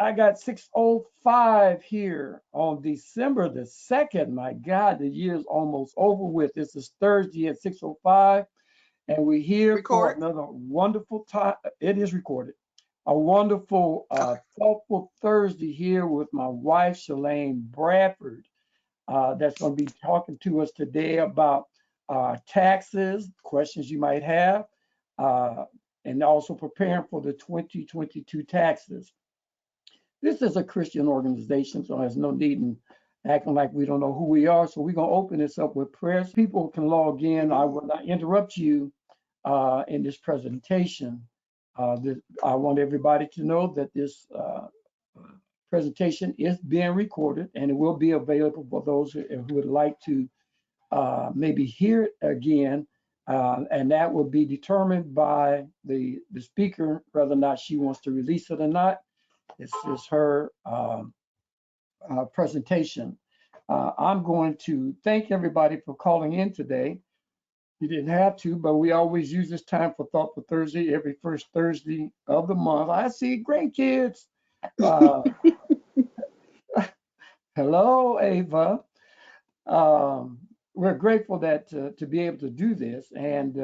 I got 6:05 here on December the 2nd. My God, the year's almost over with. This is Thursday at 6:05, and we're here for another wonderful time. It is recorded. A wonderful, thoughtful Thursday here with my wife, Shellaine Bradford, that's going to be talking to us today about taxes, questions you might have, and also preparing for the 2022 taxes. This is a Christian organization, so there's no need in acting like we don't know who we are. So we're going to open this up with prayer. People can log in. I will not interrupt you in this presentation. I want everybody to know that this presentation is being recorded, and it will be available for those who would like to maybe hear it again. And that will be determined by the speaker, whether or not she wants to release it or not. This is her presentation. I'm going to thank everybody for calling in today. You didn't have to, but we always use this time for Thoughtful Thursday, every first Thursday of the month. I see grandkids. Hello, Ava. We're grateful that to be able to do this, and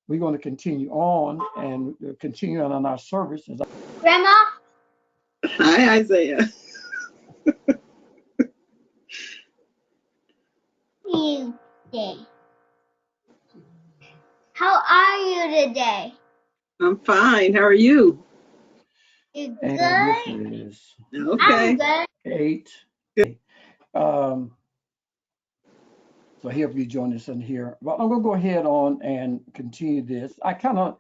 we're going to continue on and continue on our service. Grandma? Hi, Isaiah. How are you today? I'm fine. How are you? You And good? this is Okay. I'm good. 8. Good. So here you join us in here. Well, I'm going to go ahead on and continue this. I kind of,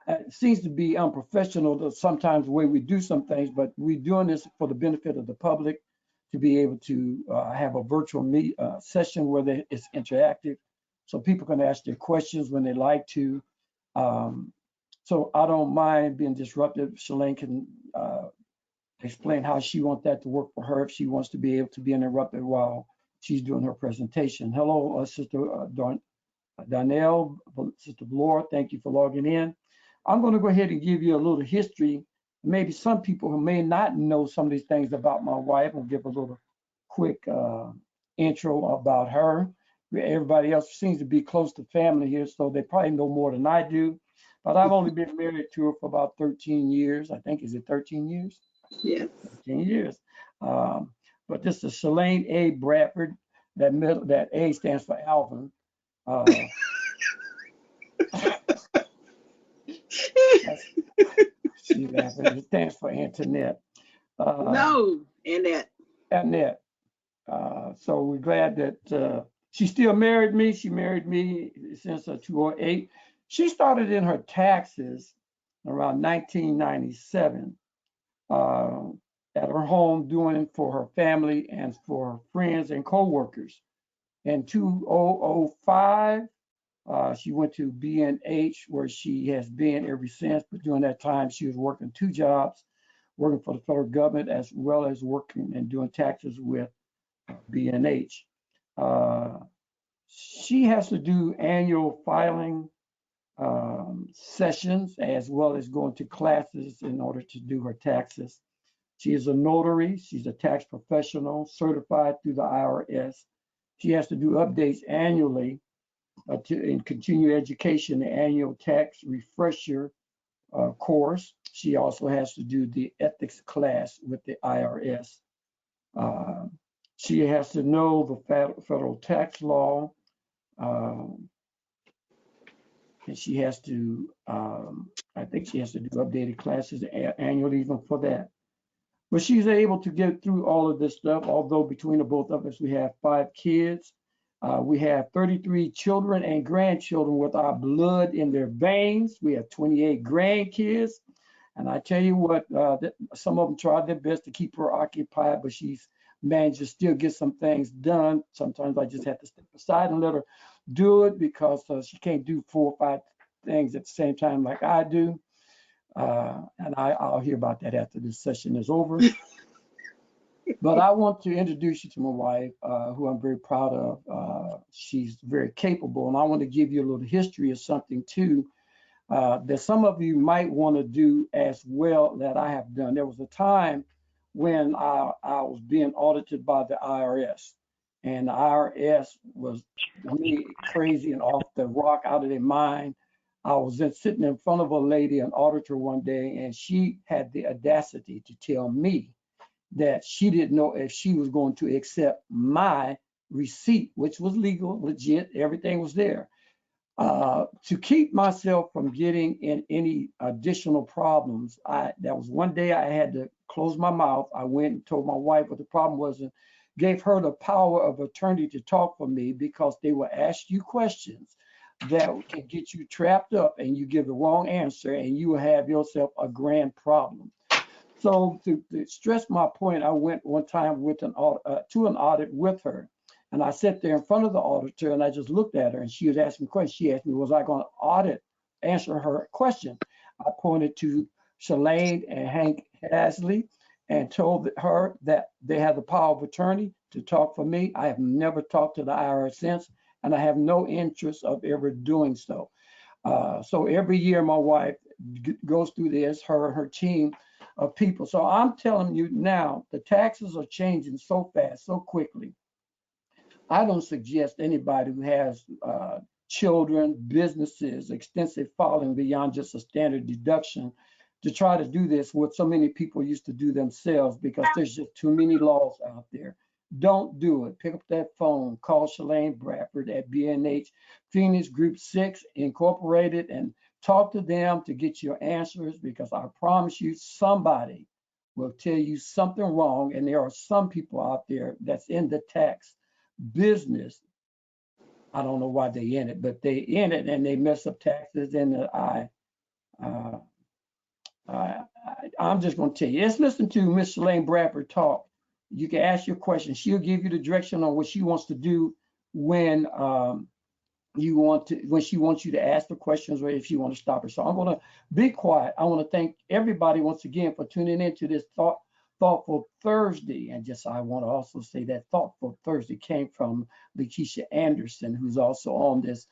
it seems to be unprofessional sometimes the way we do some things, but we're doing this for the benefit of the public to be able to have a virtual session where it's interactive, so people can ask their questions when they like to. So I don't mind being disruptive. Shellaine can explain how she wants that to work for her if she wants to be able to be interrupted while she's doing her presentation. Hello, Sister Donnell, Sister Laura, thank you for logging in. I'm going to go ahead and give you a little history. Maybe some people who may not know some of these things about my wife, I'll give a little quick intro about her. Everybody else seems to be close to family here, so they probably know more than I do. But I've only been married to her for about 13 years. I think, is it 13 years? Yes. 13 years. But this is Shellaine A. Bradford. That A stands for Alvin. She's laughing. It stands for Antoinette. No, Annette. Annette. So we're glad that she still married me. She married me since 2008. She started in her taxes around 1997 at her home, doing it for her family and for her friends and co-workers. In 2005, she went to B&H, where she has been ever since. But during that time, she was working 2 jobs, working for the federal government as well as working and doing taxes with B&H. She has to do annual filing sessions as well as going to classes in order to do her taxes. She is a notary. She's a tax professional certified through the IRS. She has to do updates annually in continue education, the annual tax refresher course. She also has to do the ethics class with the IRS. She has to know the federal tax law. And she has to, I think she has to do updated classes annually even for that. But she's able to get through all of this stuff, although between the both of us, we have 5 kids. We have 33 children and grandchildren with our blood in their veins. We have 28 grandkids. And I tell you what, some of them tried their best to keep her occupied, but she's managed to still get some things done. Sometimes I just have to step aside and let her do it because she can't do 4 or 5 things at the same time like I do. And I'll hear about that after this session is over. But I want to introduce you to my wife, who I'm very proud of. She's very capable, and I want to give you a little history of something too that some of you might want to do as well that I have done. There was a time when I was being audited by the IRS. And the IRS was me crazy and off the rock, out of their mind. I was sitting in front of a lady, an auditor one day, and she had the audacity to tell me that she didn't know if she was going to accept my receipt, which was legal, legit, everything was there. To keep myself from getting in any additional problems, that was one day I had to close my mouth. I went and told my wife what the problem was and gave her the power of attorney to talk for me, because they will ask you questions that can get you trapped up and you give the wrong answer and you will have yourself a grand problem. So to stress my point, I went one time with to an audit with her. And I sat there in front of the auditor and I just looked at her and she was asking questions. She asked me, was I going to answer her question? I pointed to Shellaine and Hank Hasley and told her that they have the power of attorney to talk for me. I have never talked to the IRS since, and I have no interest of ever doing so. So every year my wife goes through this, her team of people. So I'm telling you now, the taxes are changing so fast, so quickly. I don't suggest anybody who has children, businesses, extensive filing beyond just a standard deduction to try to do this what so many people used to do themselves, because there's just too many laws out there. Don't do it. Pick up that phone, call Shellaine Bradford at B&H Phoenix Group 6 Incorporated and talk to them to get your answers, because I promise you somebody will tell you something wrong. And there are some people out there that's in the tax business. I don't know why they in it, but they in it and they mess up taxes. And I'm just going to tell you, let's listen to Miss Shellaine Bradford talk. You can ask your question. She'll give you the direction on what she wants to do when when she wants you to ask the questions, or if you want to stop her. So I'm going to be quiet. I want to thank everybody once again for tuning into this Thoughtful Thursday. And just I want to also say that Thoughtful Thursday came from Lakeisha Anderson, who's also on this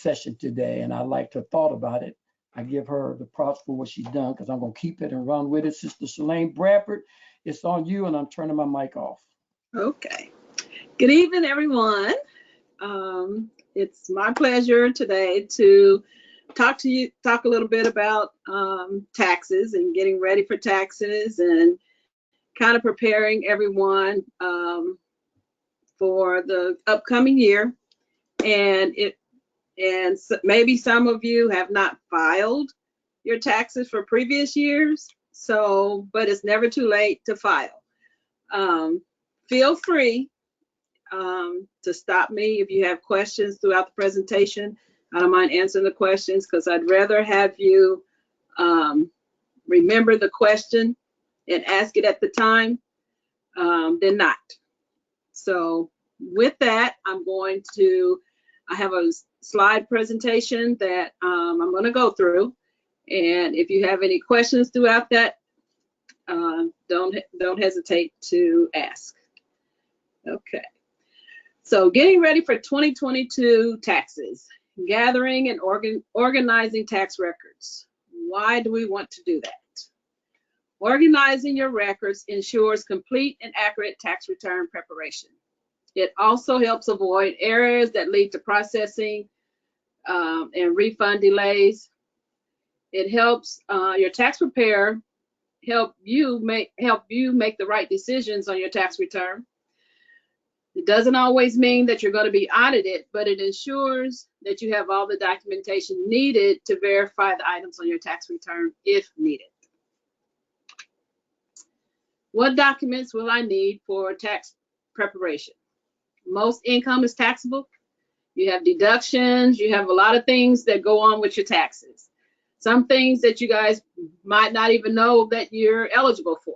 session today. And I liked her thought about it. I give her the props for what she's done, because I'm going to keep it and run with it. Sister Shellaine Bradford, it's on you, and I'm turning my mic off. Okay. Good evening, everyone. It's my pleasure today to talk a little bit about taxes and getting ready for taxes, and kind of preparing everyone for the upcoming year. And maybe some of you have not filed your taxes for previous years, but it's never too late to file. Feel free to stop me if you have questions throughout the presentation. I don't mind answering the questions, because I'd rather have you remember the question and ask it at the time than not. So with that, I have a slide presentation that I'm going to go through. And if you have any questions throughout that, don't hesitate to ask. Okay. So getting ready for 2022 taxes, gathering and organizing tax records. Why do we want to do that? Organizing your records ensures complete and accurate tax return preparation. It also helps avoid errors that lead to processing and refund delays. It helps your tax preparer help you make the right decisions on your tax return. It doesn't always mean that you're going to be audited, but it ensures that you have all the documentation needed to verify the items on your tax return if needed. What documents will I need for tax preparation? Most income is taxable. You have deductions. You have a lot of things that go on with your taxes. Some things that you guys might not even know that you're eligible for,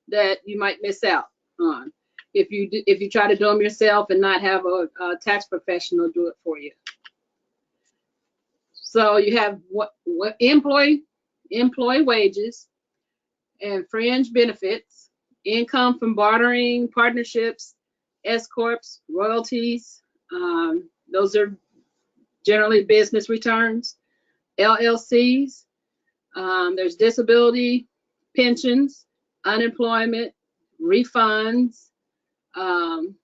that you might miss out on if you try to do them yourself and not have a tax professional do it for you. So you have what employee wages and fringe benefits, income from bartering, partnerships, S corps, royalties. Those are generally business returns. LLCs. There's disability, pensions, unemployment, refunds, and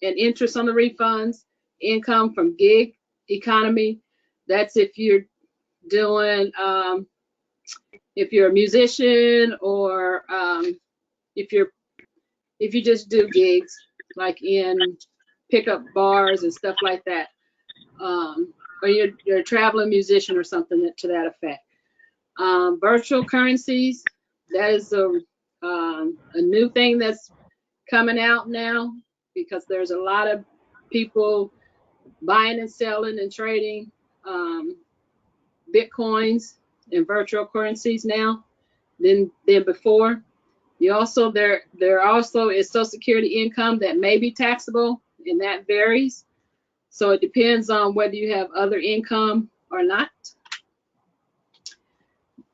interest on the refunds, income from gig economy. That's if you're doing, if you're a musician, or if you just do gigs, like in pickup bars and stuff like that, or you're a traveling musician or something to that effect. Virtual currencies, that is a new thing that's coming out now, because there's a lot of people buying and selling and trading Bitcoins and virtual currencies now than before. You also, there also is Social Security income that may be taxable, and that varies. So it depends on whether you have other income or not.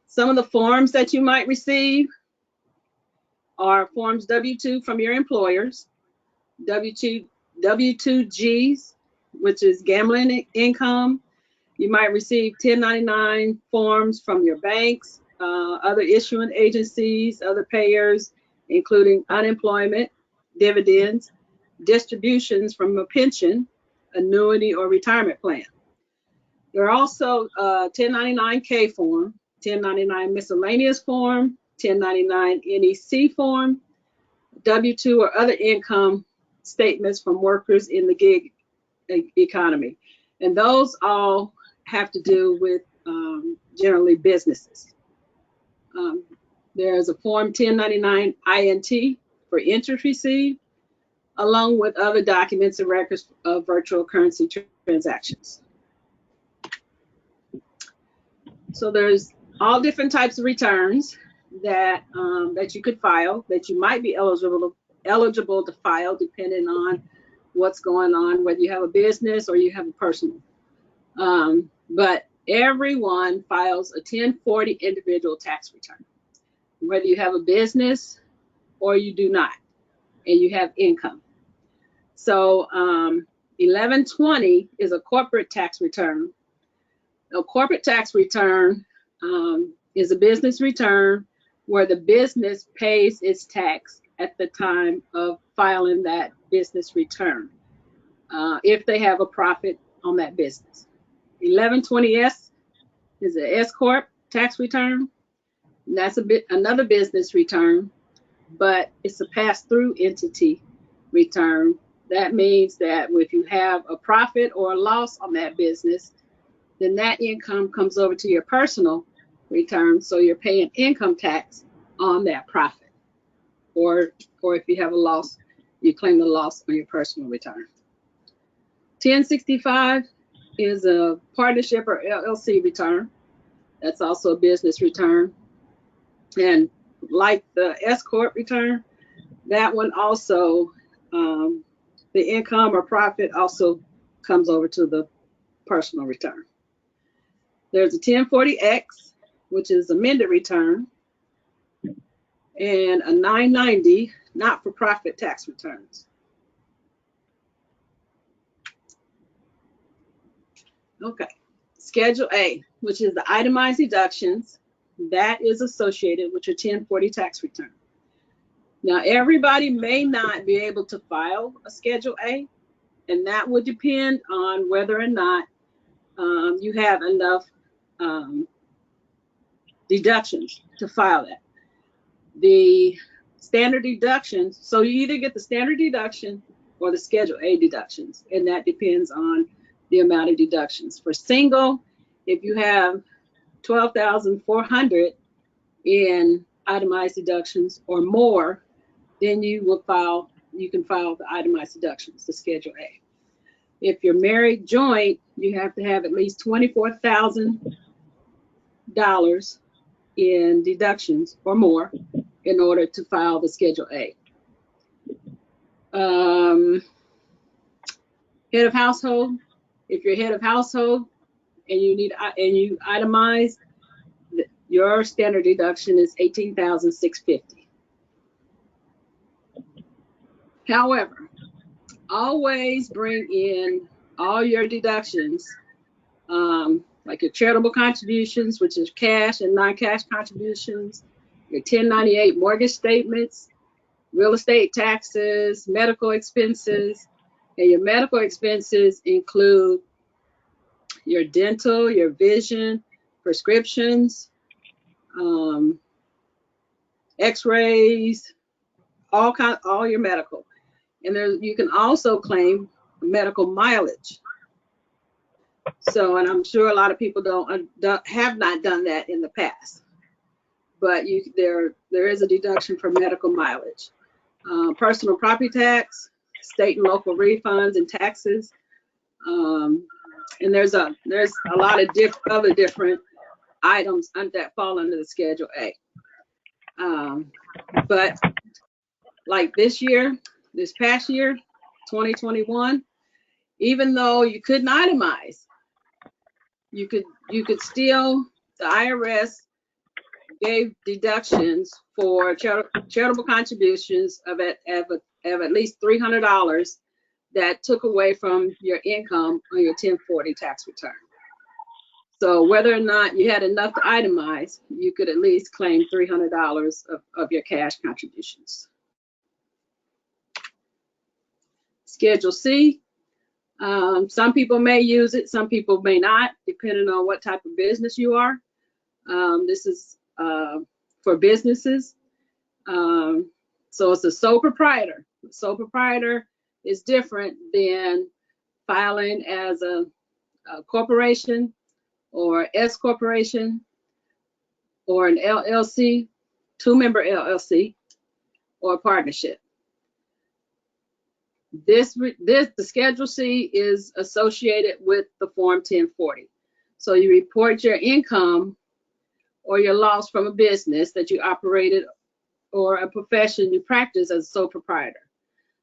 Some of the forms that you might receive are forms W-2 from your employers, W-2Gs, which is gambling income. You might receive 1099 forms from your banks, other issuing agencies, other payers, including unemployment, dividends, distributions from a pension, annuity, or retirement plan. There are also 1099K form, 1099 miscellaneous form, 1099 NEC form, W-2 or other income statements from workers in the gig economy. And those all have to do with generally businesses. There's a form 1099 INT for interest received, along with other documents and records of virtual currency transactions. So there's all different types of returns that that you could file, that you might be eligible to file, depending on what's going on, whether you have a business or you have a personal. But everyone files a 1040 individual tax return, whether you have a business or you do not, and you have income. So 1120 is a corporate tax return. A corporate tax return is a business return where the business pays its tax at the time of filing that business return, if they have a profit on that business. 1120S is an S Corp tax return. And that's another business return, but it's a pass-through entity return. That means that if you have a profit or a loss on that business, then that income comes over to your personal return, so you're paying income tax on that profit. Or if you have a loss, you claim the loss on your personal return. 1065 is a partnership or LLC return. That's also a business return. And like the S Corp return, that one also, the income or profit also comes over to the personal return. There's a 1040X, which is amended return, and a 990 not-for-profit tax returns. Okay, Schedule A, which is the itemized deductions that is associated with your 1040 tax return. Now, everybody may not be able to file a Schedule A, and that would depend on whether or not you have enough deductions to file that. The standard deductions, so you either get the standard deduction or the Schedule A deductions, and that depends on the amount of deductions. For single, if you have $12,400 in itemized deductions or more, then you can file the itemized deductions, the Schedule A. If you're married joint, you have to have at least $24,000 in deductions or more in order to file the Schedule A. Head of household, if you're head of household and you itemize, your standard deduction is $18,650. However, always bring in all your deductions, like your charitable contributions, which is cash and non-cash contributions, your 1098 mortgage statements, real estate taxes, medical expenses. And your medical expenses include your dental, your vision, prescriptions, x-rays, all your medical. And you can also claim medical mileage. So, and I'm sure a lot of people have not done that in the past, but there is a deduction for medical mileage. Personal property tax, state and local refunds and taxes, and there's a lot of other different items that fall under the Schedule A. But like this past year, 2021, even though you couldn't itemize, you could still, the IRS gave deductions for charitable contributions of at least $300 that took away from your income on your 1040 tax return. So whether or not you had enough to itemize, you could at least claim $300 of your cash contributions. Schedule C, some people may use it, some people may not, depending on what type of business you are. This is for businesses. So it's a sole proprietor. Sole proprietor is different than filing as a corporation or S corporation or an LLC, two-member LLC, or a partnership. The Schedule C is associated with the Form 1040. So you report your income or your loss from a business that you operated or a profession you practice as a sole proprietor.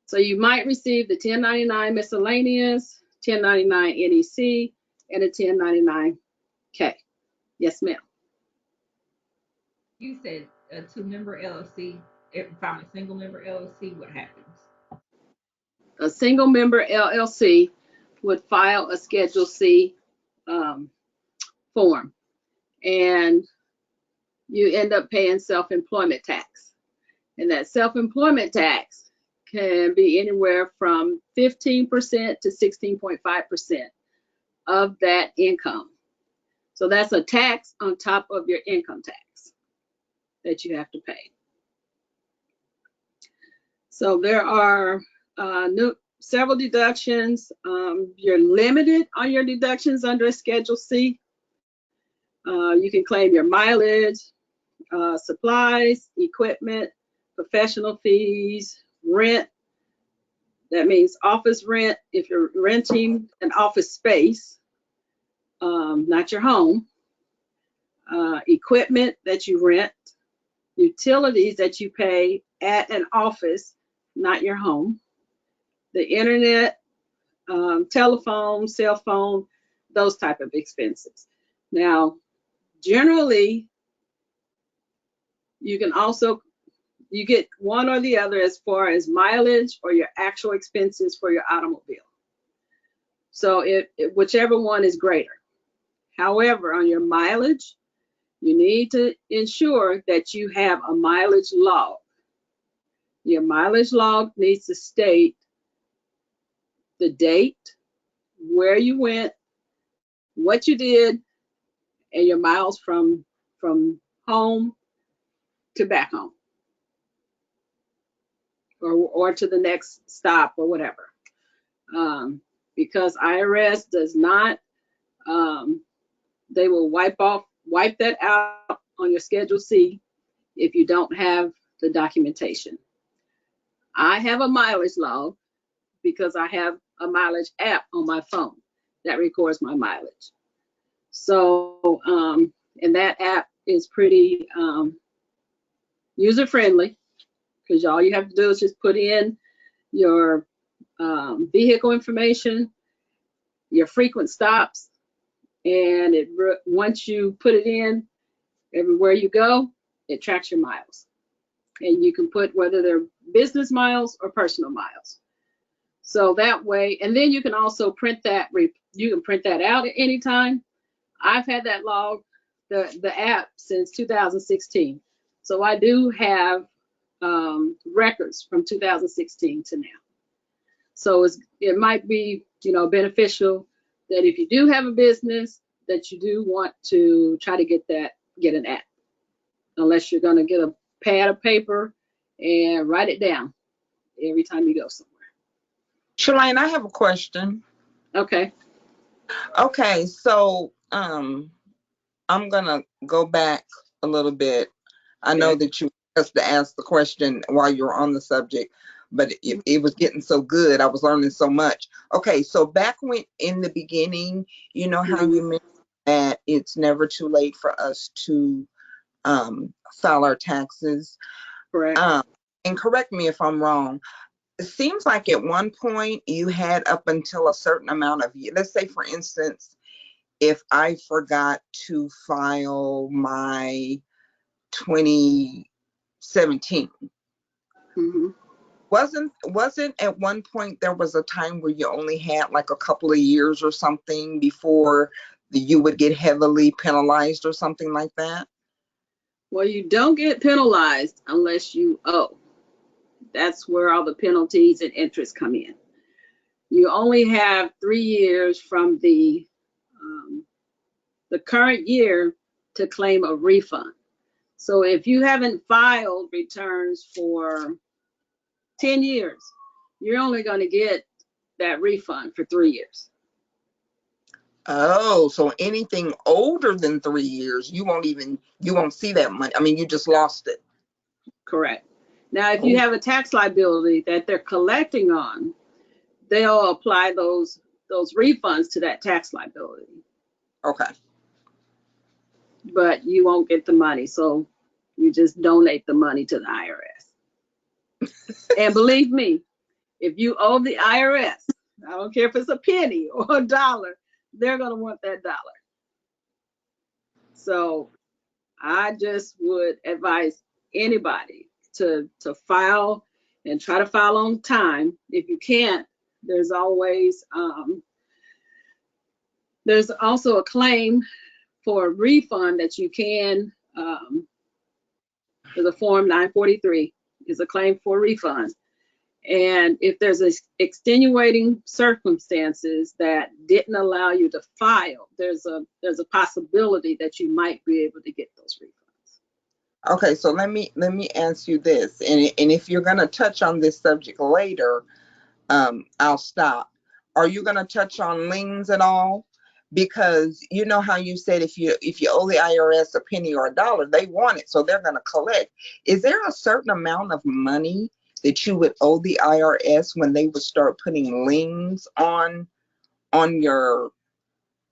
So you might receive the 1099 miscellaneous, 1099 NEC, and a 1099K. Yes, ma'am. You said a two-member LLC. If I'm a single-member LLC, what happens? A single-member LLC would file a Schedule C form, and you end up paying self-employment tax. And that self-employment tax can be anywhere from 15% to 16.5% of that income. So that's a tax on top of your income tax that you have to pay. So there are several deductions. You're limited on your deductions under a Schedule C. You can claim your mileage, supplies, equipment, professional fees, rent. That means office rent if you're renting an office space, not your home. Equipment that you rent, utilities that you pay at an office, not your home. The internet, telephone, cell phone, those type of expenses. Now, generally, you get one or the other as far as mileage or your actual expenses for your automobile. So whichever one is greater. However, on your mileage, you need to ensure that you have a mileage log. Your mileage log needs to state the date, where you went, what you did, and your miles from home to back home, or to the next stop or whatever. Because IRS does not, they will wipe that out on your Schedule C if you don't have the documentation. I have a mileage log because I have a mileage app on my phone that records my mileage. So, and that app is pretty user-friendly, because all you have to do is just put in your vehicle information, your frequent stops, and once you put it in, everywhere you go, it tracks your miles. And you can put whether they're business miles or personal miles. So that way, and then you can also print that, you can print that out at any time. I've had that log, the app, since 2016. So I do have records from 2016 to now. So it might be, beneficial that if you do have a business, that you do want to try to get an app, unless you're going to get a pad of paper and write it down every time you go somewhere. Shellaine, I have a question. Okay. Okay, so I'm gonna go back a little bit. I know that you asked to ask the question while you were on the subject, but it was getting so good. I was learning so much. Okay, so back when in the beginning, you know how you mentioned that it's never too late for us to file our taxes. Correct. And correct me if I'm wrong. It seems like at one point you had up until a certain amount of years. Let's say, for instance, if I forgot to file my 2017, wasn't at one point there was a time where you only had like a couple of years or something before you would get heavily penalized or something like that? Well, you don't get penalized unless you owe. That's where all the penalties and interest come in. You only have 3 years from the current year to claim a refund. So if you haven't filed returns for 10 years, you're only going to get that refund for 3 years. Oh, so anything older than 3 years, you won't see that money. I mean, you just lost it. Correct. Now, if you have a tax liability that they're collecting on, they'll apply those refunds to that tax liability. Okay. But you won't get the money, so you just donate the money to the IRS. And believe me, if you owe the IRS, I don't care if it's a penny or a dollar, they're going to want that dollar. So I just would advise anybody to file and try to file on time. If you can't, there's always there's also a claim for a refund that you can. There's a form 943 is a claim for a refund. And if there's extenuating circumstances that didn't allow you to file, there's a possibility that you might be able to get those refunds. Okay, so let me ask you this, and if you're going to touch on this subject later, I'll stop. Are you going to touch on liens at all? Because you know how you said if you owe the IRS a penny or a dollar, they want it, so they're going to collect. Is there a certain amount of money that you would owe the IRS when they would start putting liens on your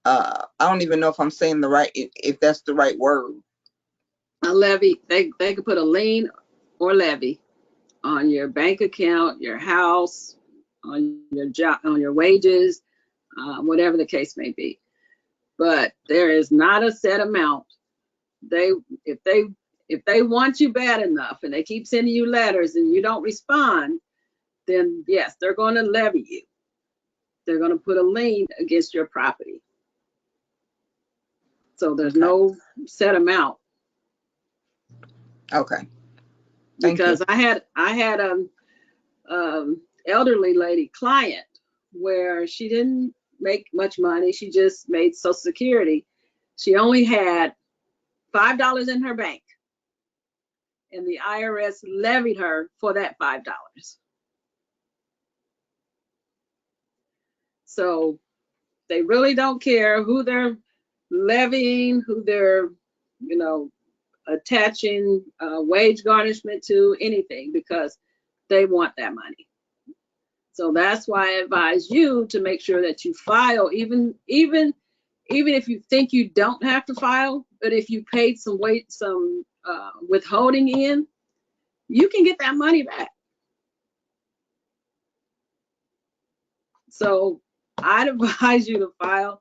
I don't even know if I'm saying if that's the right word. A levy, they could put a lien or levy on your bank account, your house, on your job, on your wages, whatever the case may be. But there is not a set amount. If they want you bad enough and they keep sending you letters and you don't respond, then yes, they're going to levy you. They're going to put a lien against your property. So there's no set amount. Okay. Because I had an elderly lady client where she didn't make much money. She just made Social Security. She only had $5 in her bank, and the IRS levied her for that $5. So they really don't care who they're levying, who they're, attaching wage garnishment to, anything, because they want that money. So that's why I advise you to make sure that you file, even if you think you don't have to file, but if you paid some withholding in, you can get that money back. So I'd advise you to file.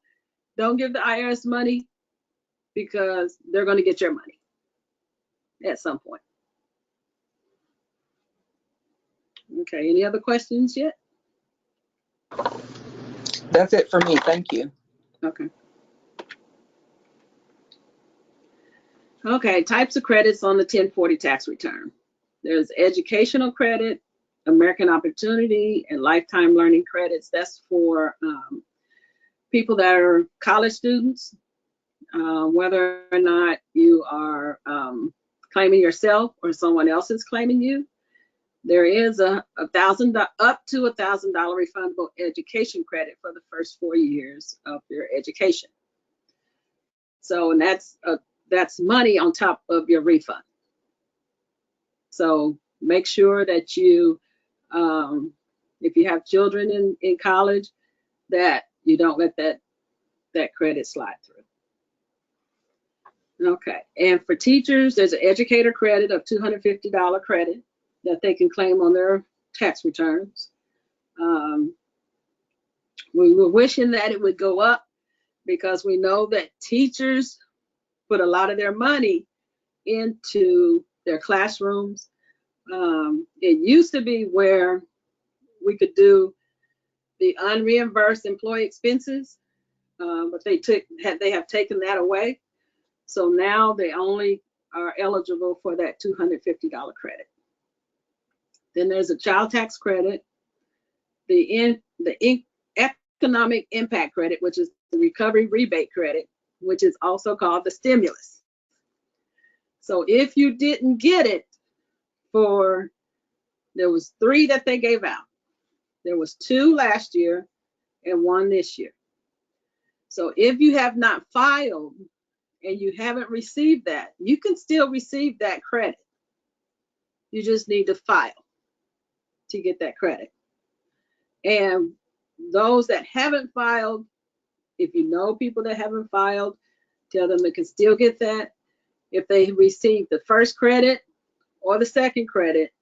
Don't give the IRS money, because they're going to get your money at some point. Okay, any other questions yet? That's it for me. Thank you. Okay. Okay, types of credits on the 1040 tax return. There's educational credit, American Opportunity, and lifetime learning credits. That's for people that are college students, whether or not you are claiming yourself or someone else is claiming you. There is up to $1,000 refundable education credit for the first 4 years of your education. So, and that's money on top of your refund. So make sure that you, if you have children in college, that you don't let that credit slide through. Okay, and for teachers, there's an educator credit of $250 credit that they can claim on their tax returns. We were wishing that it would go up because we know that teachers put a lot of their money into their classrooms. It used to be where we could do the unreimbursed employee expenses, but they have taken that away. So now they only are eligible for that $250 credit. Then there's a child tax credit, the economic impact credit, which is the recovery rebate credit, which is also called the stimulus. So if you didn't get it there was 3 that they gave out. There was 2 last year and 1 this year. So if you have not filed and you haven't received that, you can still receive that credit. You just need to file to get that credit. And those that haven't filed, if you know people that haven't filed, tell them they can still get that. If they receive the first credit or the second credit,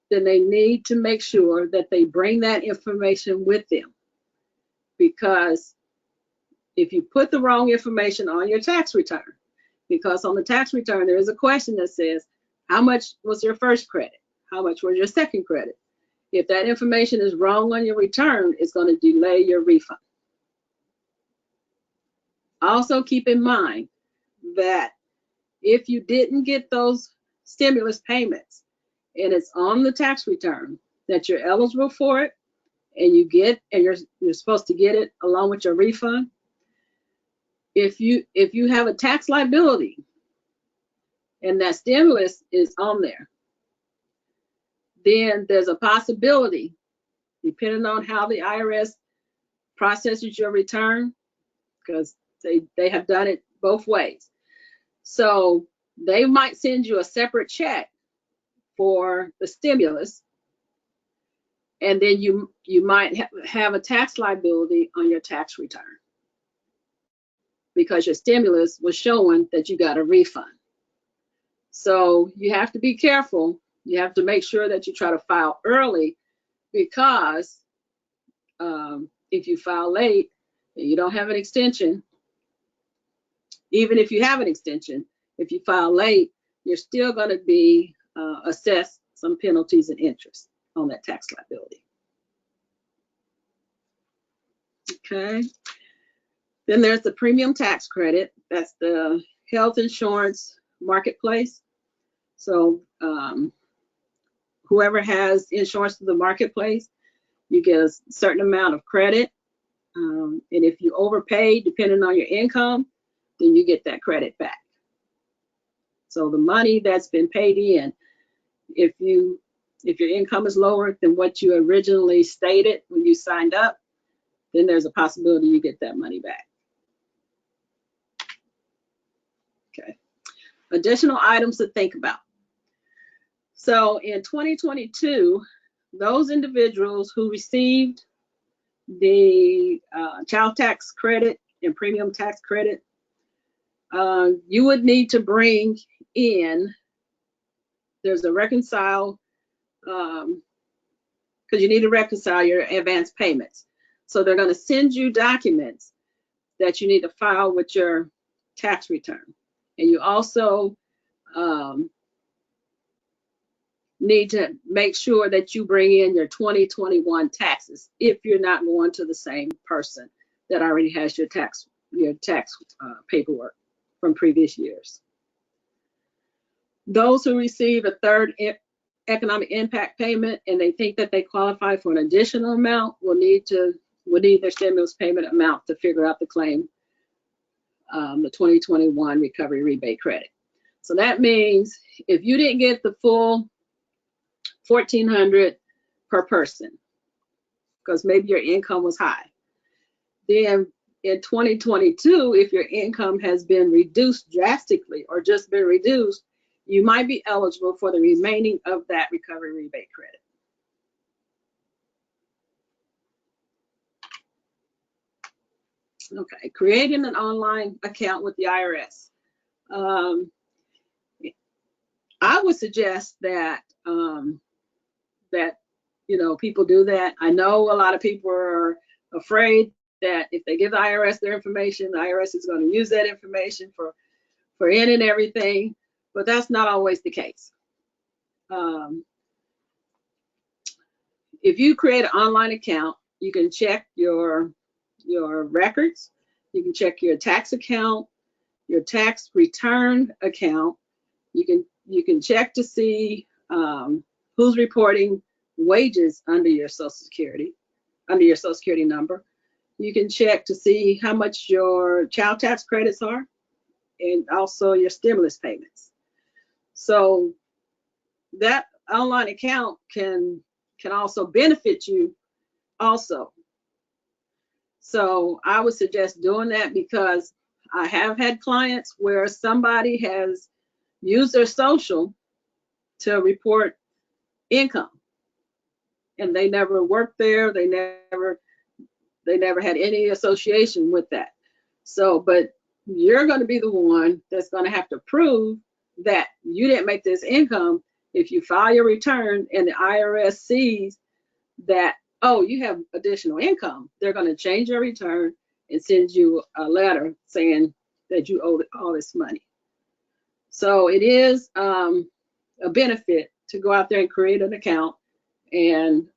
then they need to make sure that they bring that information with them. Because if you put the wrong information on your tax return, because on the tax return there is a question that says, how much was your first credit? How much was your second credit? If that information is wrong on your return, it's going to delay your refund. Also keep in mind that if you didn't get those stimulus payments and it's on the tax return, that you're eligible for it, and you're supposed to get it along with your refund. If you have a tax liability and that stimulus is on there, then there's a possibility, depending on how the IRS processes your return, because they have done it both ways. So they might send you a separate check for the stimulus, and then you might have a tax liability on your tax return because your stimulus was showing that you got a refund. So you have to be careful. You have to make sure that you try to file early, because if you file late and you don't have an extension, even if you have an extension, if you file late, you're still going to be assessed some penalties and interest on that tax liability. Okay. Then there's the premium tax credit. That's the health insurance marketplace. So whoever has insurance through the marketplace, you get a certain amount of credit. And if you overpay, depending on your income, then you get that credit back. So the money that's been paid in, if your income is lower than what you originally stated when you signed up, then there's a possibility you get that money back. Okay. Additional items to think about. So in 2022, those individuals who received the child tax credit and premium tax credit, you would need to bring in, there's a reconcile, because you need to reconcile your advance payments. So they're going to send you documents that you need to file with your tax return. And you also need to make sure that you bring in your 2021 taxes if you're not going to the same person that already has your tax paperwork from previous years. Those who receive a third economic impact payment and they think that they qualify for an additional amount will need their stimulus payment amount to figure out the claim, the 2021 recovery rebate credit. So that means if you didn't get the full $1,400 per person, because maybe your income was high, then in 2022, if your income has been reduced drastically or just been reduced, you might be eligible for the remaining of that recovery rebate credit. Okay, creating an online account with the IRS. I would suggest that people do that. I know a lot of people are afraid that if they give the IRS their information, the IRS is going to use that information for in and everything, but that's not always the case. If you create an online account, you can check your records, you can check your tax account, your tax return account, you can check to see who's reporting wages under your Social Security number. You can check to see how much your child tax credits are and also your stimulus payments. So that online account can also benefit you also. So I would suggest doing that because I have had clients where somebody has used their social to report income and they never worked there, they never had any association with that. So, but you're going to be the one that's going to have to prove that you didn't make this income. If you file your return and the IRS sees that, oh, you have additional income, they're going to change your return and send you a letter saying that you owe all this money. So it is a benefit to go out there and create an account and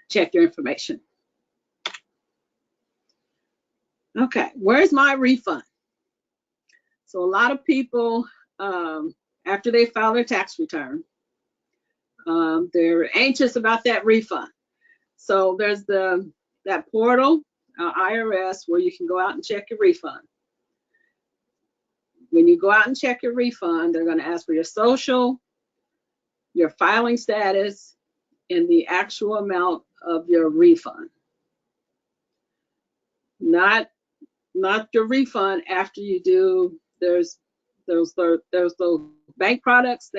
check your information. Okay, where's my refund? So a lot of people, after they file their tax return, they're anxious about that refund. So there's that portal, IRS, where you can go out and check your refund. When you go out and check your refund, they're going to ask for your social, your filing status, and the actual amount of your refund. Not your refund after you do. There's those bank products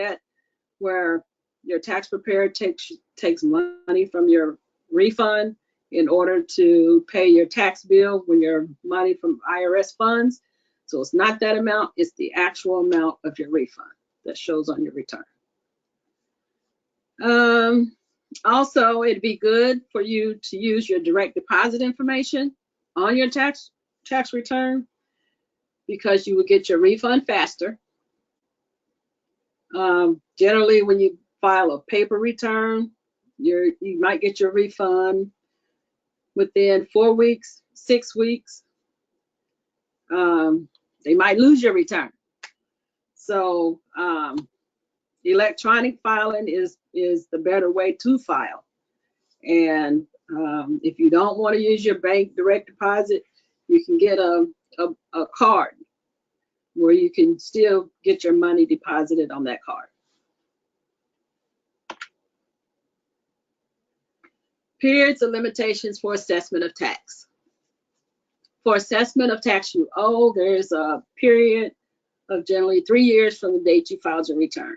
where your tax preparer takes money from your refund in order to pay your tax bill when your money from IRS funds. So it's not that amount, it's the actual amount of your refund that shows on your return. Also, it'd be good for you to use your direct deposit information on your tax return because you will get your refund faster. Generally, when you file a paper return, you might get your refund within 4 weeks, 6 weeks. They might lose your return. So electronic filing is the better way to file. And if you don't want to use your bank direct deposit, you can get a card where you can still get your money deposited on that card. Periods of limitations for assessment of tax. For assessment of tax you owe, there's a period of generally 3 years from the date you filed your return.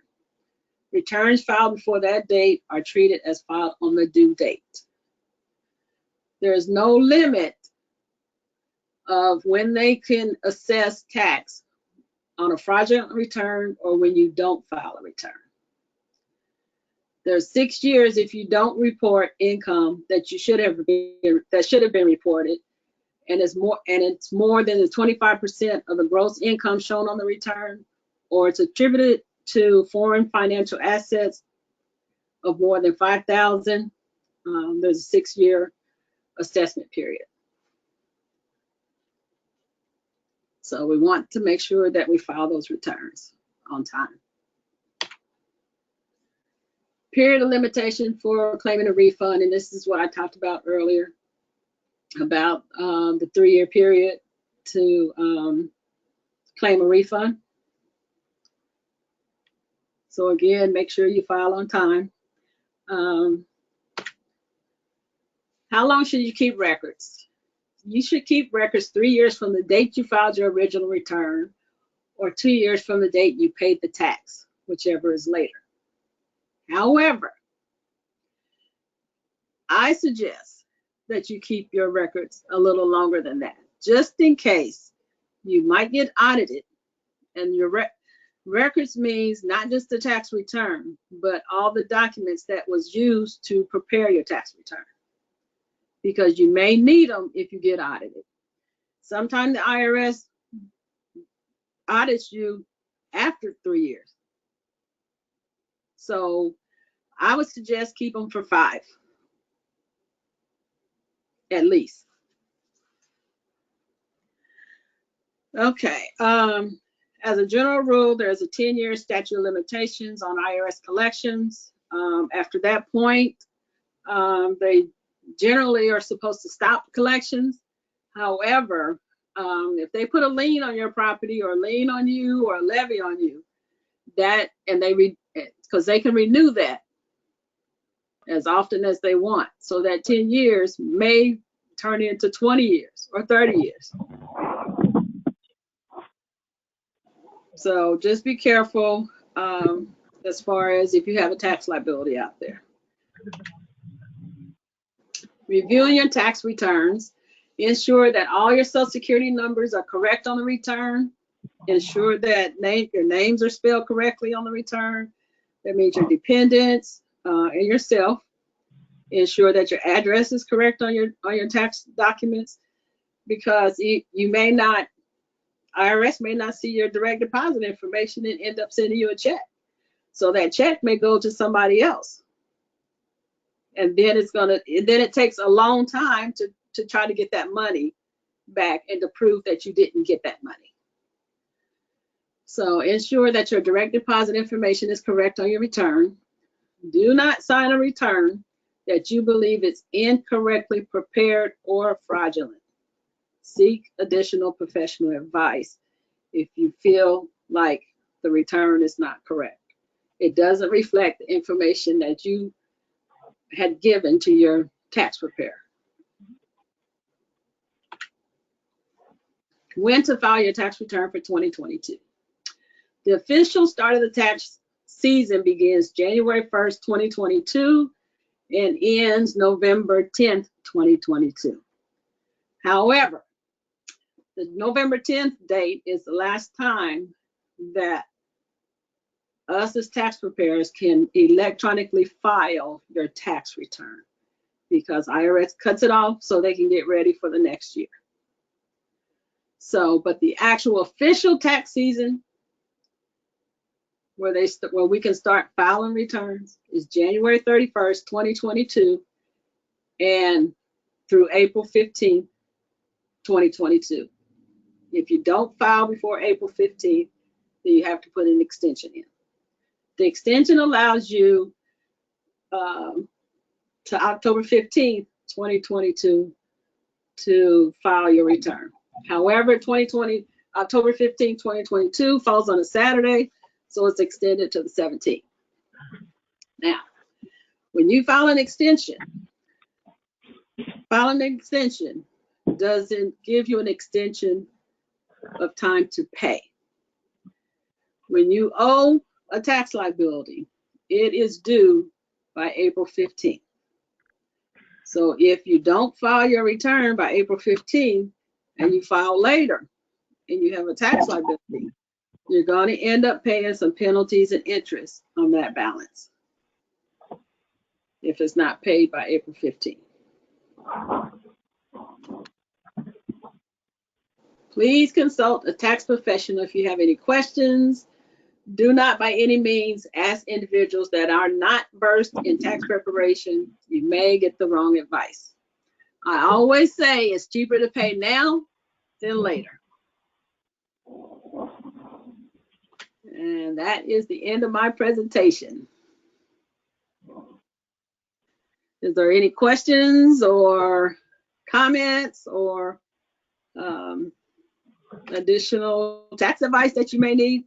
Returns filed before that date are treated as filed on the due date. There is no limit of when they can assess tax on a fraudulent return or when you don't file a return. There's 6 years if you don't report income that should have been reported, and it's more than the 25% of the gross income shown on the return, or it's attributed to foreign financial assets of more than $5,000. There's a 6-year assessment period. So we want to make sure that we file those returns on time. Period of limitation for claiming a refund, and this is what I talked about earlier about the 3-year period to claim a refund. So again, make sure you file on time. How long should you keep records? You should keep records 3 years from the date you filed your original return, or 2 years from the date you paid the tax, whichever is later. However, I suggest that you keep your records a little longer than that, just in case you might get audited, and your records means not just the tax return, but all the documents that was used to prepare your tax return, because you may need them if you get audited. Sometimes the IRS audits you after 3 years. So I would suggest keep them for 5, at least. Okay, as a general rule, there's a 10-year statute of limitations on IRS collections. After that point, they generally are supposed to stop collections. However, if they put a lien on your property or a lien on you or a levy on you, that, and because they can renew that as often as they want. So that 10 years may turn into 20 years or 30 years. So just be careful as far as if you have a tax liability out there. Reviewing your tax returns. Ensure that all your Social Security numbers are correct on the return. Ensure that your names are spelled correctly on the return. That means your dependents and yourself. Ensure that your address is correct on your tax documents, because you may not, IRS may not see your direct deposit information and end up sending you a check. So that check may go to somebody else. And then it takes a long time to try to get that money back and to prove that you didn't get that money. So ensure that your direct deposit information is correct on your return. Do not sign a return that you believe is incorrectly prepared or fraudulent. Seek additional professional advice if you feel like the return is not correct. It doesn't reflect the information that you had given to your tax preparer. When to file your tax return for 2022. The official start of the tax season begins January 1st, 2022 and ends November 10th, 2022. However, the November 10th date is the last time that us as tax preparers can electronically file your tax return, because IRS cuts it off so they can get ready for the next year. So, but the actual official tax season where we can start filing returns is January 31st, 2022 and through April 15th, 2022. If you don't file before April 15th, then you have to put an extension in. The extension allows you to October 15th, 2022 to file your return. However, October 15th, 2022 falls on a Saturday, so it's extended to the 17th. Now, when you file an extension, filing an extension doesn't give you an extension of time to pay. When you owe a tax liability, it is due by April 15th. So if you don't file your return by April 15th and you file later and you have a tax liability, you're going to end up paying some penalties and interest on that balance if it's not paid by April 15th. Please consult a tax professional if you have any questions. Do not by any means ask individuals that are not versed in tax preparation. You may get the wrong advice. I always say it's cheaper to pay now than later. And that is the end of my presentation. Is there any questions or comments or additional tax advice that you may need?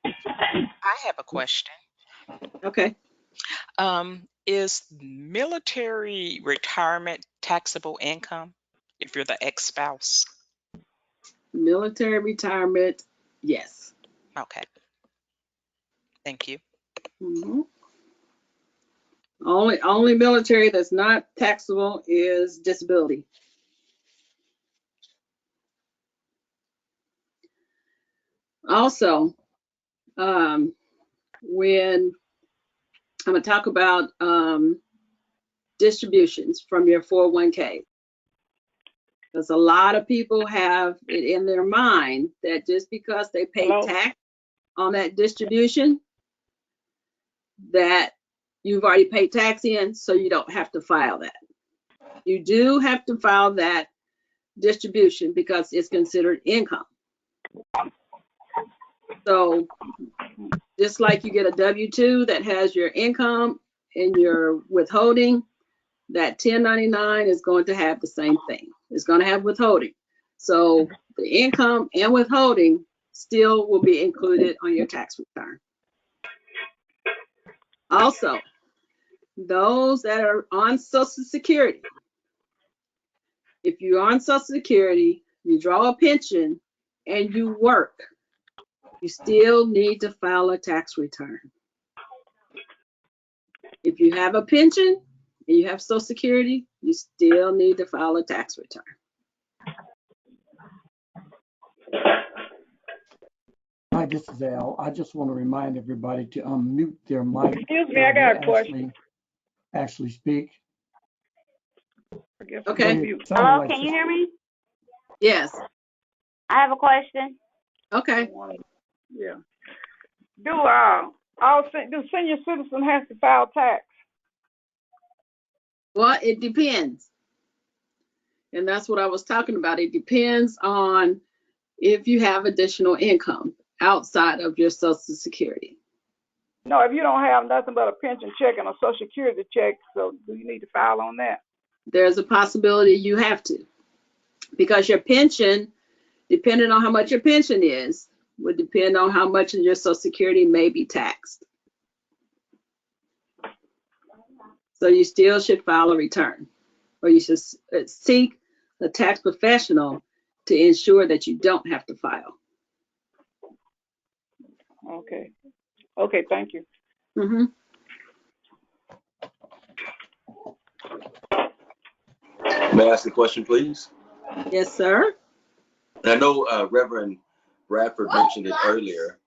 I have a question. Okay. Is military retirement taxable income if you're the ex-spouse? Military retirement, yes. Okay. Thank you. Mhm. Only military that's not taxable is disability. Also, when I'm going to talk about distributions from your 401k, because a lot of people have it in their mind that just because they pay tax on that distribution, that you've already paid tax in, so you don't have to file that. You do have to file that distribution because it's considered income. So just like you get a W-2 that has your income and your withholding, that 1099 is going to have the same thing. It's going to have withholding. So the income and withholding still will be included on your tax return. Also, those that are on Social Security, if you're on Social Security, you draw a pension and you work, you still need to file a tax return. If you have a pension and you have Social Security, you still need to file a tax return. Hi, this is Al. I just want to remind everybody to unmute their mic. Excuse me, I got a question. Actually speak. Okay. Hello, can you hear me? Yes. I have a question. Okay. Yeah. Do senior citizens have to file tax? Well, it depends. And that's what I was talking about. It depends on if you have additional income outside of your Social Security. No, if you don't have nothing but a pension check and a Social Security check, so do you need to file on that? There's a possibility you have to, because your pension, depending on how much your pension is, would depend on how much of your Social Security may be taxed. So you still should file a return, or you should seek a tax professional to ensure that you don't have to file. Okay. Okay, thank you. Mm-hmm. May I ask a question, please? Yes, sir. I know Reverend Bradford mentioned it earlier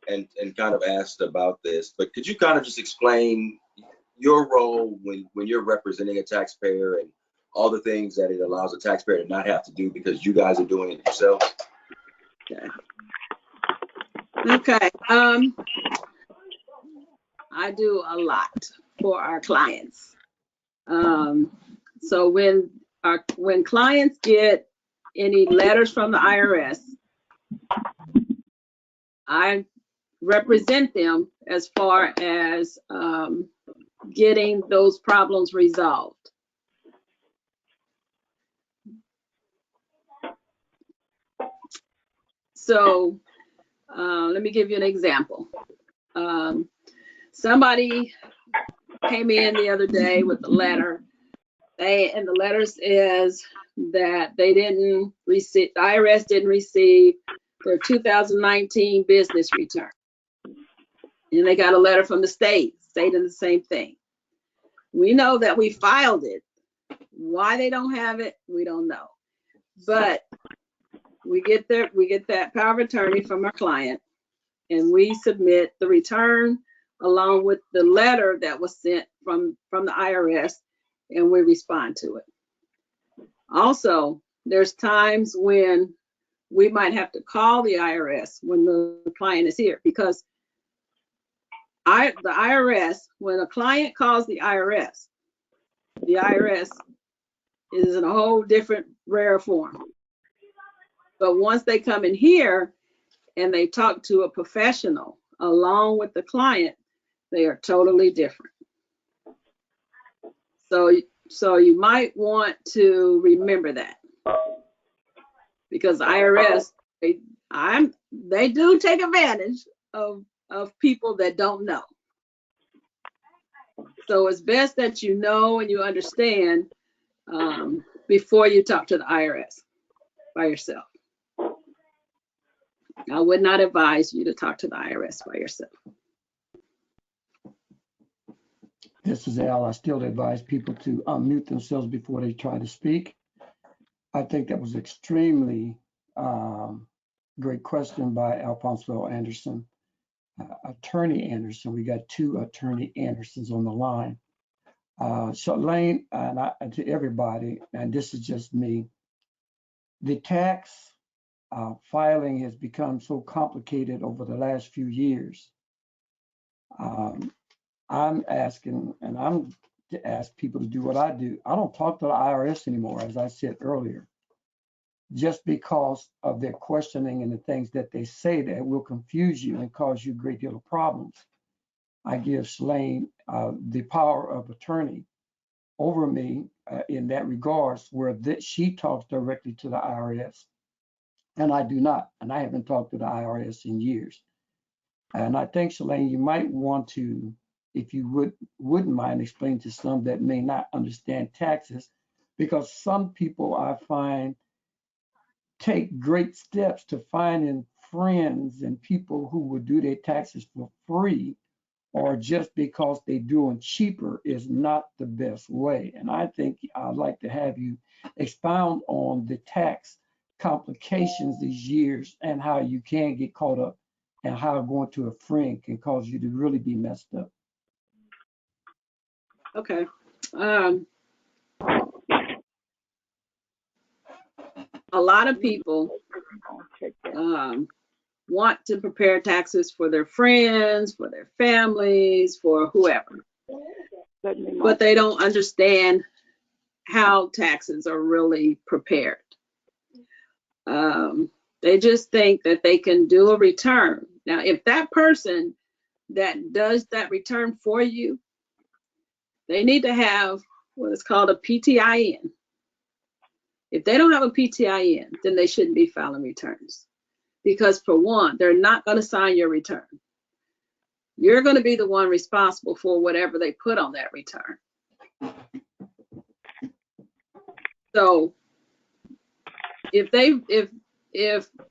and kind of asked about this, but could you kind of just explain your role when you're representing a taxpayer and all the things that it allows a taxpayer to not have to do because you guys are doing it yourselves? Okay. I do a lot for our clients. So when clients get any letters from the IRS, I represent them as far as getting those problems resolved. So let me give you an example. Somebody came in the other day with a letter. And the letter says that they didn't receive, the IRS didn't receive their 2019 business return. And they got a letter from the state stating the same thing. We know that we filed it. Why they don't have it, we don't know. But we get that power of attorney from our client, and we submit the return along with the letter that was sent from the IRS, and we respond to it. Also, there's times when we might have to call the IRS when the client is here, because the IRS, when a client calls the IRS is in a whole different rare form. But once they come in here and they talk to a professional along with the client, they are totally different. So you might want to remember that, because IRS, they do take advantage of people that don't know. So it's best that you know and you understand before you talk to the IRS by yourself. I would not advise you to talk to the IRS by yourself. This is Al. I still advise people to unmute themselves before they try to speak. I think that was extremely great question by Alfonso Anderson. Attorney Anderson, we got two Attorney Andersons on the line. Shellaine, and to everybody, and this is just me, the tax filing has become so complicated over the last few years. I'm asking, and I'm to ask people to do what I do. I don't talk to the IRS anymore, as I said earlier, just because of their questioning and the things that they say that will confuse you and cause you a great deal of problems. I give Shellaine the power of attorney over me in that regards, where she talks directly to the IRS, and I do not, and I haven't talked to the IRS in years. And I think, Shellaine, you might want to, if you wouldn't mind, explain to some that may not understand taxes, because some people I find take great steps to finding friends and people who will do their taxes for free, or just because they're doing cheaper is not the best way. And I think I'd like to have you expound on the tax complications these years and how you can get caught up and how going to a friend can cause you to really be messed up. Okay. A lot of people want to prepare taxes for their friends, for their families, for whoever, but they don't understand how taxes are really prepared. They just think that they can do a return. Now, if that person that does that return for you, they need to have what is called a PTIN. If they don't have a PTIN, then they shouldn't be filing returns. Because for one, they're not going to sign your return. You're going to be the one responsible for whatever they put on that return. So if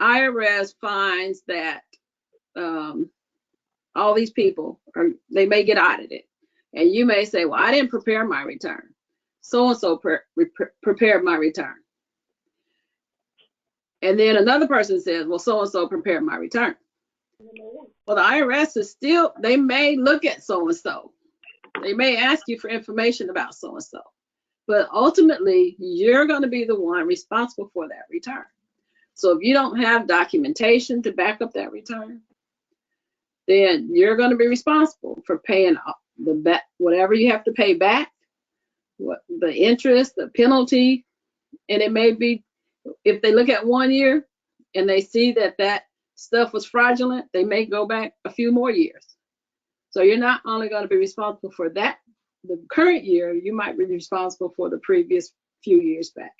IRS finds that all these people they may get audited, and you may say, well, I didn't prepare my return. So-and-so prepared my return. And then another person says, well, so-and-so prepared my return. Well, the IRS is still, they may look at so-and-so. They may ask you for information about so-and-so. But ultimately, you're going to be the one responsible for that return. So if you don't have documentation to back up that return, then you're going to be responsible for paying whatever you have to pay back, the interest, the penalty, and it may be, if they look at 1 year and they see that stuff was fraudulent, they may go back a few more years. So you're not only going to be responsible for that, the current year, you might be responsible for the previous few years back.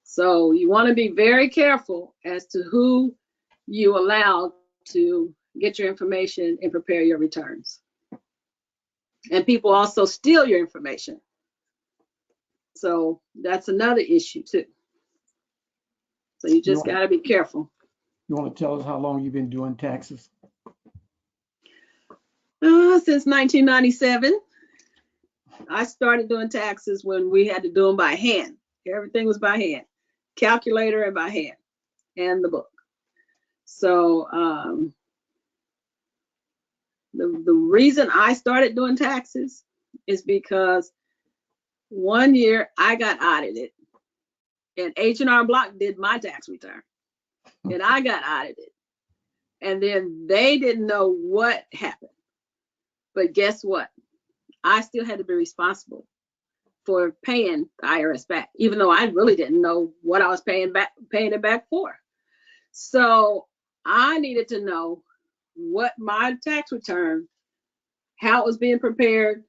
So you want to be very careful as to who you allow to get your information and prepare your returns. And people also steal your information. So that's another issue too. So you just got to be careful. You want to tell us how long you've been doing taxes? Since 1997. I started doing taxes when we had to do them by hand. Everything was by hand, calculator and by hand, and the book. So the reason I started doing taxes is because 1 year I got audited, and H&R Block did my tax return, and I got audited, and then they didn't know what happened. But guess what? I still had to be responsible for paying the IRS back, even though I really didn't know what I was paying it back for. So I needed to know what my tax return, how it was being prepared,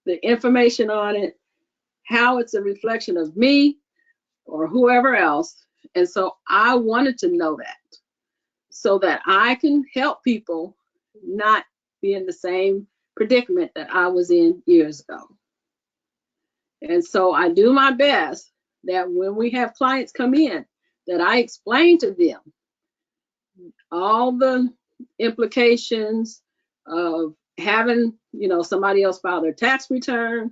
the information on it, how it's a reflection of me or whoever else. And so I wanted to know that so that I can help people not be in the same predicament that I was in years ago. And so I do my best that when we have clients come in, that I explain to them all the implications of having, somebody else file their tax return.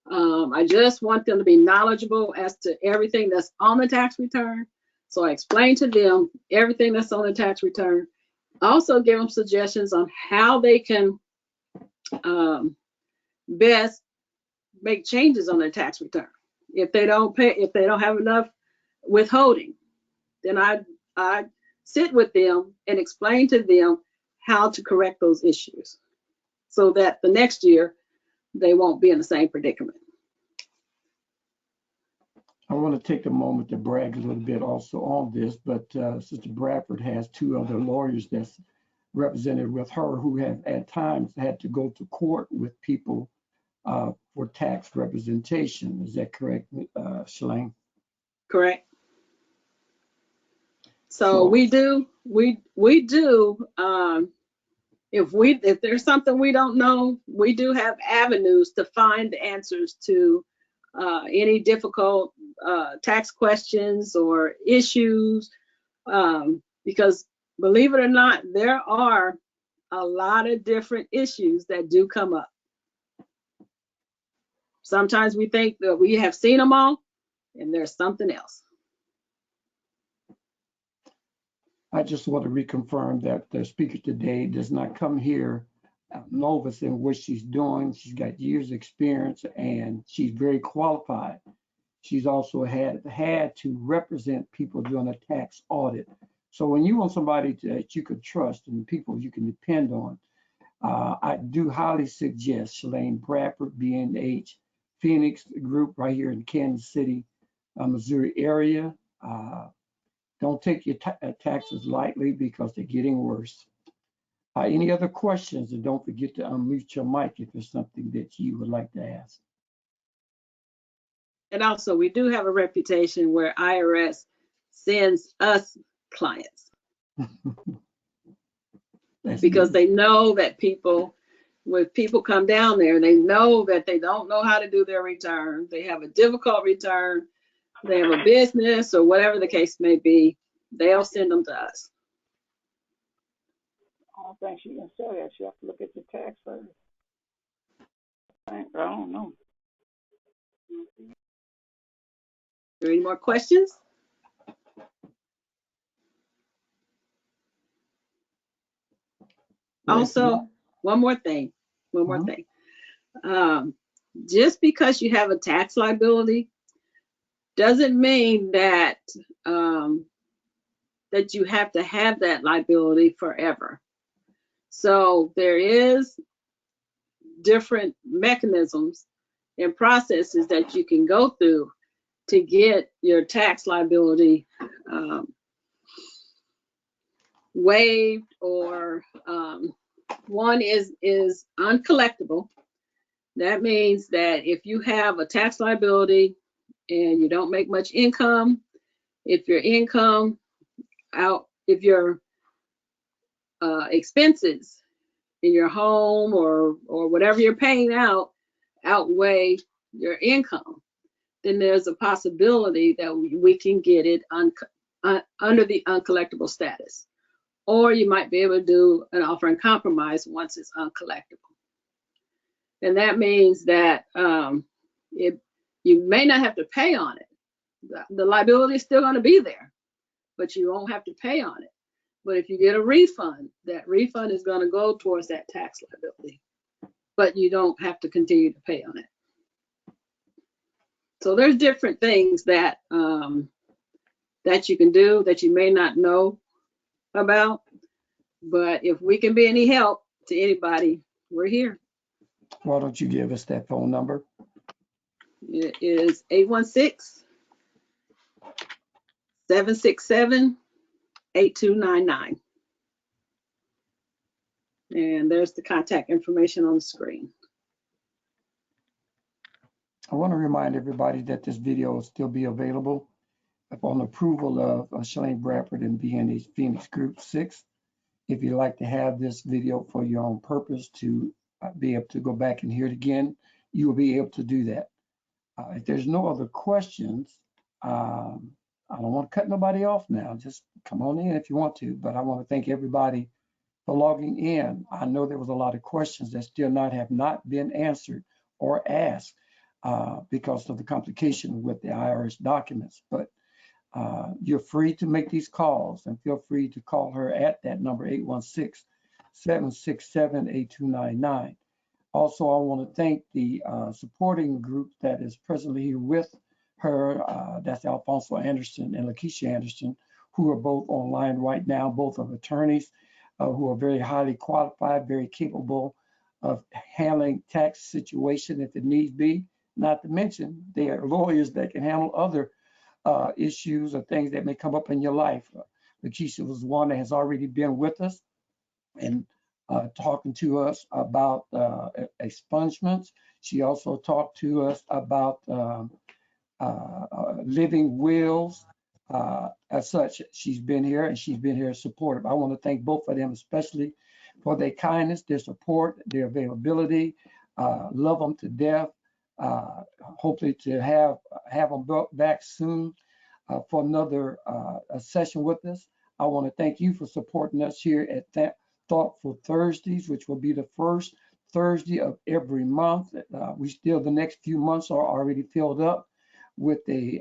I just want them to be knowledgeable as to everything that's on the tax return. So I explain to them everything that's on the tax return. Also give them suggestions on how they can best make changes on their tax return. If they don't have enough withholding, then I sit with them and explain to them how to correct those issues so that the next year they won't be in the same predicament. I want to take a moment to brag a little bit also on this, but Sister Bradford has two other lawyers that's represented with her who have at times had to go to court with people for tax representation. Is that correct, Shellaine? Correct. So we do, if there's something we don't know, we do have avenues to find answers to any difficult tax questions or issues, because believe it or not, there are a lot of different issues that do come up. Sometimes we think that we have seen them all, and there's something else. I just want to reconfirm that the speaker today does not come here novice in what she's doing. She's got years of experience and she's very qualified. She's also had to represent people during a tax audit. So when you want somebody that you could trust and people you can depend on, I do highly suggest Shellaine Bradford, BNH, Phoenix Group right here in Kansas City, Missouri area. Don't take your taxes lightly because they're getting worse. Any other questions? And don't forget to unmute your mic if there's something that you would like to ask. And also, we do have a reputation where IRS sends us clients because they know that when people come down there, they know that they don't know how to do their return. They have a difficult return. They have a business or whatever the case may be. They'll send them to us. I don't think she can say that. She has to look at the tax first. I don't know. Are there any more questions? Also, one more thing. Just because you have a tax liability doesn't mean that that you have to have that liability forever. So there is different mechanisms and processes that you can go through to get your tax liability waived, or one is uncollectible. That means that if you have a tax liability and you don't make much income, if your income if your expenses in your home or whatever you're paying out outweigh your income, then there's a possibility that we can get it under the uncollectible status. Or you might be able to do an offer in compromise once it's uncollectible. And that means that you may not have to pay on it. The liability is still going to be there, but you won't have to pay on it. But if you get a refund, that refund is going to go towards that tax liability, but you don't have to continue to pay on it. So there's different things that that you can do that you may not know about, but if we can be any help to anybody, we're here. Why don't you give us that phone number? It is 816-767-8255. 8299. And there's the contact information on the screen. I want to remind everybody that this video will still be available upon approval of Shellaine Bradford and BNH Phoenix Group 6. If you'd like to have this video for your own purpose to be able to go back and hear it again, you will be able to do that. If there's no other questions, I don't want to cut nobody off now. Just come on in if you want to, but I want to thank everybody for logging in. I know there was a lot of questions that still have not been answered or asked because of the complication with the IRS documents, but you're free to make these calls, and feel free to call her at that number 816-767-8299. Also, I want to thank the supporting group that is presently here with her. That's Alfonso Anderson and Lakeisha Anderson, who are both online right now, both of attorneys who are very highly qualified, very capable of handling tax situation if it needs be. Not to mention, they are lawyers that can handle other issues or things that may come up in your life. Lakeisha was one that has already been with us and talking to us about expungements. She also talked to us about living wills. As such, she's been here and she's been here supportive. I want to thank both of them, especially for their kindness, their support, their availability. Love them to death. Hopefully to have them back soon for another session with us. I want to thank you for supporting us here at Thoughtful Thursdays, which will be the first Thursday of every month. The next few months are already filled up with a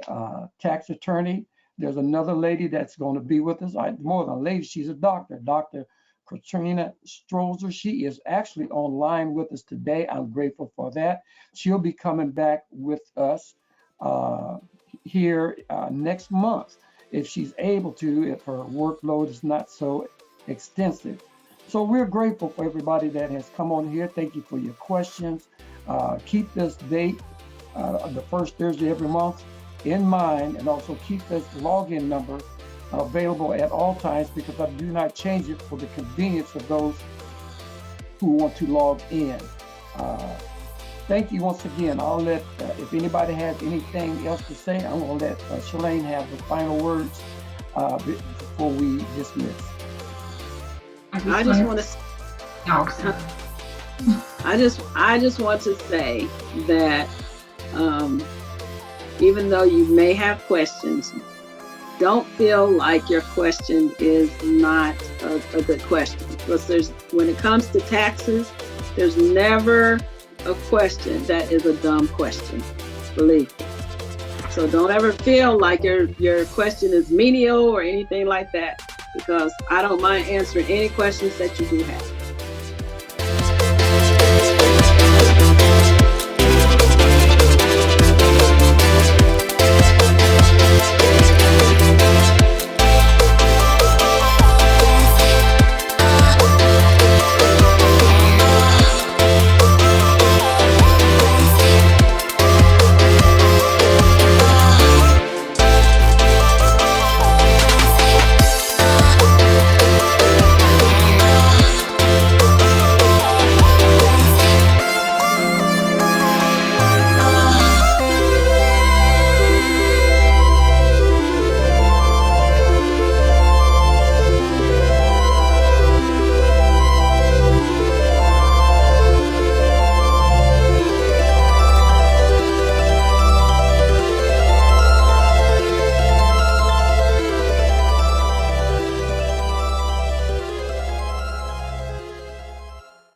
tax attorney. There's another lady that's going to be with us. More than a lady, she's a doctor, Dr. Katrina Strozer. She is actually online with us today. I'm grateful for that. She'll be coming back with us here next month if she's able to, if her workload is not so extensive. So we're grateful for everybody that has come on here. Thank you for your questions. Keep this date, the first Thursday every month, in mind, and also keep this login number available at all times, because I do not change it for the convenience of those who want to log in. Thank you once again. I'll let, if anybody has anything else to say, I'm going to let Shellaine have the final words before we dismiss. I just want to say that even though you may have questions, don't feel like your question is not a good question. Because when it comes to taxes, there's never a question that is a dumb question, believe me. So don't ever feel like your question is menial or anything like that, because I don't mind answering any questions that you do have.